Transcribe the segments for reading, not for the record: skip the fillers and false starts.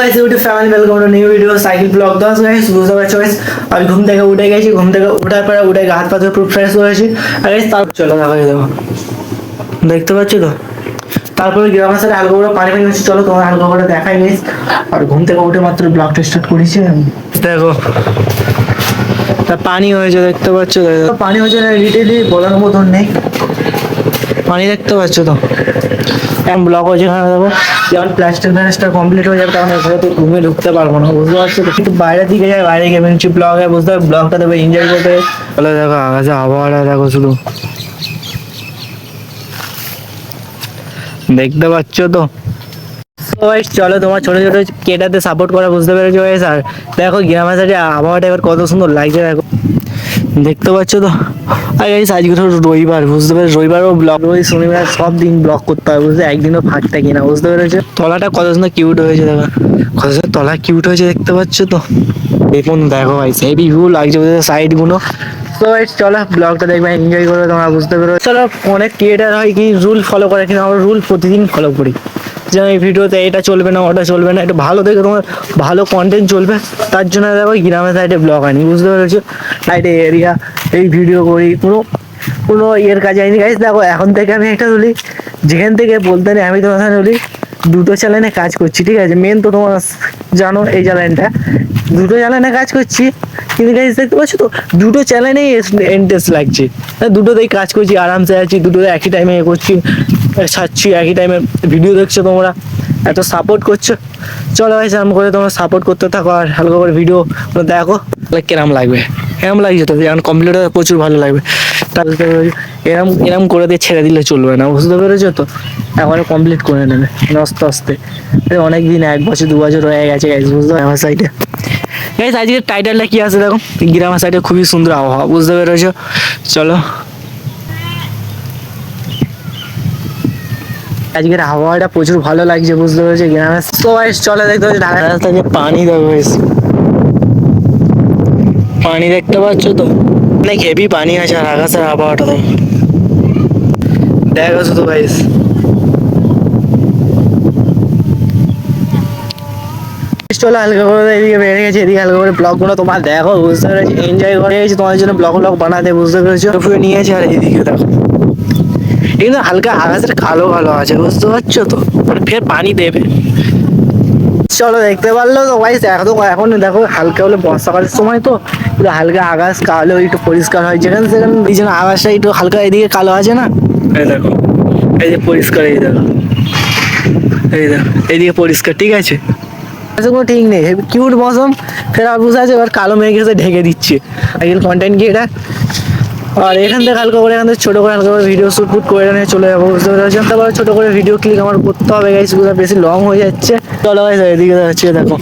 Guys YouTube family welcome to new video cycle blog. तो guys বুঝতে পারছো guys আমি ঘুম থেকে উঠে গেছি, ঘুম থেকে ওঠার পরে উঠে হাত পা ধুয়ে পুরো ফ্রেশ হয়েছি। আর গাইস তারপর চলো দেখাই দেখো, দেখতে পাচ্ছ তো। তারপরে গ্রামের সাথে হালকা করে পানি পানি হচ্ছে, চলো তোমার হালকা করে দেখাই গাইস। আর ঘুম থেকে উঠে মাত্র ব্লগটা স্টার্ট করেছি, দেখো তা পানি হয়েছে, দেখতে পাচ্ছ তো। পানি হয়েছে না ডিটেইলি বলার মতন নেই, পানি দেখতে পাচ্ছ তো। এখন ব্লগ হচ্ছে এখানে দেখো, যখন প্লাস্টার কমপ্লিট হয়ে যাবে তখন এখানে তো রুমে ঢুকতে পারবো না, বুঝতে পারছো তো। কিন্তু বাইরের দিকে যাই, বাইরে গিয়ে বেঞ্চি ব্লগ হয়, বুঝতে পারবে ব্লগটা দেবে এনজয় করতে। বলে দেখো আকাশে আবহাওয়াটা দেখো শুধু, দেখতে পাচ্ছ তো। সবাই চলো তোমার ছোট ছোট কেটাতে সাপোর্ট করা, বুঝতে পেরেছো গাইস। আর দেখো গ্রামের সাইডে আবহাওয়াটা এবার কত সুন্দর লাগছে দেখো, দেখতে পাচ্ছ তো। আর গাইস আজকে তো রবিবার, বুঝতে পেরেছো, রবিবারও ব্লগ, রবি শনিবার সব দিন ব্লগ করতে হবে, বুঝতে একদিনও ফাঁক থাকে না, বুঝতে পেরেছো। তলাটা কত সুন্দর কিউট হয়েছে দেখো, কত সুন্দর তলা কিউট হয়েছে, দেখতে পাচ্ছ তো। দেখুন দেখো ভাই হেভি ভিউ লাগছে, বুঝতে সাইড গুলো। তো গাইস চলো ব্লগটা দেখবে, এনজয় করবে তোমরা, বুঝতে পেরেছো। চলো অনেক ক্রিয়েটার হয় কি রুল ফলো করে, কিন্তু আমরা রুল প্রতিদিন ফলো করি। যেমন এই ভিডিওতে এটা চলবে না, ওটা চলবে না, একটু ভালো দেখে তোমার ভালো কন্টেন্ট চলবে, তার জন্য দেখো গ্রামের সাইডে ব্লগ আনি, বুঝতে পেরেছো। সাইডে এরিয়া এই ভিডিও করি, কোনো ইয়ের কাজে আইনি গাইস। দেখো এখন থেকে আমি একটা বলি, যেখান থেকে বলতে নেই আমি তোমার বলি, দুটো চ্যানেলে কাজ করছি, ঠিক আছে। মেন তো তোমার জানো এই চ্যানেলটা, দুটো চ্যানেলে কাজ করছি, কিন্তু গাইস দেখতে পাচ্ছ তো দুটো চ্যানেলেই ইন্টারেস্ট লাগছে, দুটোতেই কাজ করছি, আরামসে আছি, দুটোতে একই টাইমে করছি, ছাড়ছি একই টাইমে ভিডিও দেখছো তোমরা, এত সাপোর্ট করছো। চলো ভাই সেরকম করে তোমরা সাপোর্ট করতে থাকো, আর হালকা করে ভিডিও দেখো, তাহলে কেরাম লাগবে, কেরাম লাগছে তো, যেমন কমপ্লিট হয়ে প্রচুর ভালো লাগবে। তাহলে এরম এরম করে দিয়ে ছেড়ে দিলে চলবে না, বুঝতে পেরেছো তো। একবারে কমপ্লিট করে নেবে আস্তে আস্তে, অনেক দিন 1 বছর 2 বছর হয়ে গেছে গাইস, বুঝতে আমার সাইডে গাইস। আজকের টাইটেলটা কি আছে দেখো, গ্রামের সাইডে খুবই সুন্দর আবহাওয়া, বুঝতে পেরেছো। চলো আজকের হাওয়াটা প্রচুর ভালো লাগছে, বুঝতে পেরেছি গ্রামে। সবাই চলে দেখতে পাচ্ছি ঢাকা রাস্তা দিয়ে পানি দেখো, পানি দেখতে পাচ্ছ তো, অনেক হেভি পানি আছে। আর আকাশের আবহাওয়াটা দেখো শুধু গাইস, চলো হালকা করে এদিকে বেড়ে গেছে, এদিকে হালকা করে ব্লগ গুলো তোমার দেখো, বুঝতে পেরেছি। এনজয় করে গেছি তোমার জন্য ব্লগ বানাতে, বুঝতে পেরেছো। ফুয়ে নিয়েছে, আর এদিকে দেখো কিন্তু হালকা আকাশের কালো কালো আছে, বুঝতে পারছো তো, ফের পানি দেবে। চলো দেখতে পারলো তো গাইস, এখন দেখো হালকা হলে বর্ষাকালের সময় তো হালকা আকাশ কালো একটু পরিষ্কার হয়, যেখানে সেখানে এই জন্য আকাশটা একটু হালকা এদিকে কালো আছে না, এই দেখো এই যে পরিষ্কার, এই দেখো এই দেখো এইদিকে পরিষ্কার, ঠিক আছে। কোনো ঠিক নেই, কিউট মৌসুম, ফের আর বুঝে আছে, এবার কালো মেঘ এসে ঢেকে দিচ্ছে আজকাল কন্টেন্ট কি এটা। আর এখান থেকে হালকা করে, এখান থেকে ছোটো করে হালকা করে ভিডিও শ্যুট করে নিয়ে চলে যাবো, বুঝতে পেরেছেন। তারপরে ছোটো করে ভিডিও ক্লিক আমার করতে হবে গাইস, বেশি লং হয়ে যাচ্ছে। চলো গাইস এদিকে যাচ্ছে দেখো,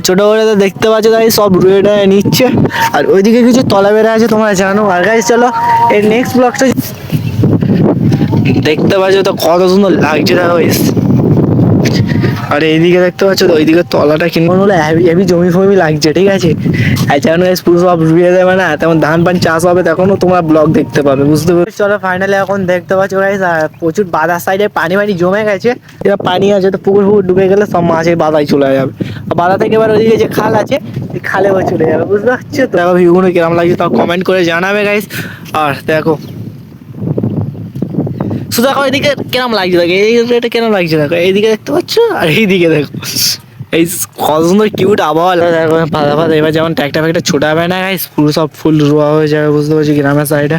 ছোটো করে তো দেখতে পাচ্ছ গাইস, সব রুয়েটা নিচ্ছে, আর ওইদিকে কিছু তলা বেড়ে আছে তোমরা জানো। আর গাইস চলো এর নেক্সট ব্লগটা দেখতে পাচ্ছ তো, কত সুন্দর লাগছে দেখো গাইস। আর এইদিকে দেখতে পাচ্ছ তো, ওইদিকে তলাটা কিনবো হলে হেভি জমি ফমি লাগছে, ঠিক আছে। আর যেমন পুরো সব রুয়ে দেবে না, তেমন ধান পান চাষ হবে, তখনও তোমরা ব্লগ দেখতে পাবে, বুঝতে পারছো। চলো ফাইনালি এখন দেখতে পাচ্ছ গাইস, প্রচুর বাঁধার সাইডে পানি জমে গেছে, এবার পানি আছে তো পুকুর ডুবে গেলে সব মাছের বাধায় চলে যাবে। আর বাধা থেকে এবার ওইদিকে যে খাল আছে, খালেও চলে যাবে, বুঝতে পারছো তো। দেখো ভিউগুলো কিরম লাগছে তাও কমেন্ট করে জানাবে গাইস। আর দেখো শুধু দেখো এদিকে কেরম লাগছে দেখো, এইটা কেরম লাগছে দেখো, এইদিকে দেখতে পাচ্ছ, আর এইদিকে দেখো এই কত সুন্দর কিউট আবহাওয়া দেখো, পাতা পাতা এবার যেমন ট্র্যাক্টর ফ্যাক্টর ছোটা হবে না গাইস, পুরো সব ফুল রোয়া হয়ে যাবে, বুঝতে পারছি গ্রামের সাইডে।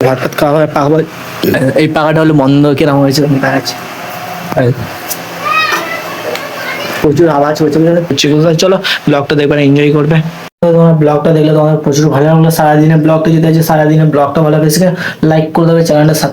ভাত ভাত খাওয়া হয় পাকা, এই পাকাটা হলো বন্ধ, কিরম হয়েছে দেখাচ্ছে, প্রচুর আওয়াজ হচ্ছে। চলো ব্লগটা দেখবে, এনজয় করবে। তোমার ব্লগটা দেখলে তোমার প্রচুর ভালো লাগলো, সারাদিনের ব্লগটা যদি আছে, সারাদিনের ব্লগটা ভালো বেশি লাইক করে দেবে, চ্যানেলটা সাবস্ক্রাইব